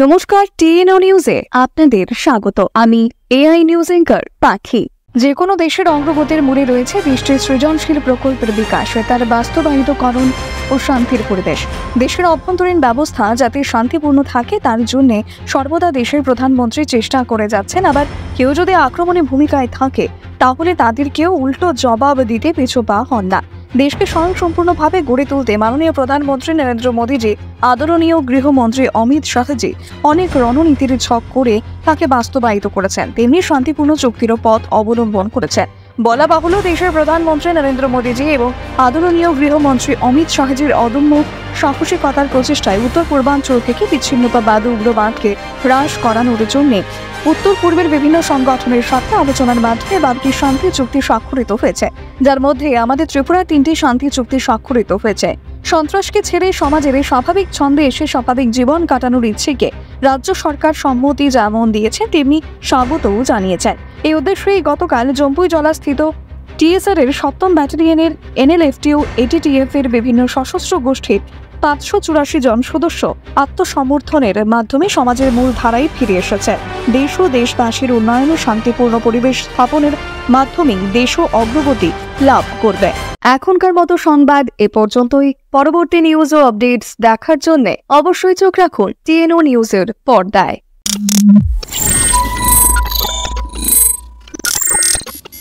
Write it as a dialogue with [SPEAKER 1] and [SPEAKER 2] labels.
[SPEAKER 1] নমস্কার, টিএনও নিউজে আপনাদের স্বাগত। আমি এআই নিউজ অ্যাঙ্কার পাখি। যে কোনো দেশের অগ্রগতির মূলে রয়েছে দেশটির সৃজনশীল প্রকল্পের বিকাশ, তার বাস্তবায়িতকরণ ও শান্তির পরিবেশ। দেশের অভ্যন্তরীণ ব্যবস্থা যাতে শান্তিপূর্ণ থাকে তার জন্য সর্বদা দেশের প্রধানমন্ত্রী চেষ্টা করে যাচ্ছেন। আবার কেউ যদি আক্রমণে ভূমিকায় থাকে তাহলে তাদেরকেও উল্টো জবাব দিতে পিছু পা হন না। দেশকে স্বয়ংসম্পূর্ণভাবে গড়ে তুলতে মাননীয় প্রধানমন্ত্রী নরেন্দ্র মোদীজি, আদরণীয় গৃহমন্ত্রী অমিত শাহজি অনেক রণনীতির ছক করে তাকে বাস্তবায়িত করেছেন, তেমনি শান্তিপূর্ণ চুক্তিরও পথ অবলম্বন করেছেন। বলা বাহুল্য, দেশের প্রধানমন্ত্রী নরেন্দ্র মোদীজি এবং আদরণীয় গৃহমন্ত্রী অমিত শাহজির অদম্য সাহসিকতার প্রচেষ্টায় উত্তর পূর্বাঞ্চল থেকে বিচ্ছিন্নতাবাদ ও উগ্রবাদকে হ্রাস করানোর জন্য উত্তর পূর্বের বিভিন্ন সংগঠনের সাথে আলোচনার মাধ্যমে 12টি শান্তি চুক্তি স্বাক্ষরিত হয়েছে, যার মধ্যে আমাদের ত্রিপুরার 3টি শান্তি চুক্তি স্বাক্ষরিত হয়েছে। সন্ত্রাসকে ছেড়ে সমাজের স্বাভাবিক ছন্দে এসে স্বাভাবিক জীবন কাটানোর ইচ্ছেকে রাজ্য সরকার সম্মতি যেমন দিয়েছে তেমনি স্বাগতও জানিয়েছেন। এই উদ্দেশ্যে গতকাল জম্পুই জলাস্থিত টিএসআর এর 7ম ব্যাটালিয়নের এনএলএফটি ও এটিটিএফ এর বিভিন্ন সশস্ত্র গোষ্ঠীর 584 জন সদস্য আত্মসমর্থনের মাধ্যমে সমাজের মূল ধারায় ফিরে এসেছে। দেশ ও দেশবাসীর উন্নয়ন ও শান্তিপূর্ণ পরিবেশ স্থাপনের মাধ্যমেই দেশও অগ্রগতি লাভ করবে। এখনকার মতো সংবাদ এ পর্যন্তই। পরবর্তী নিউজ ও আপডেটস দেখার জন্য অবশ্যই চোখ রাখুন টিএনও নিউজের পর্দায়।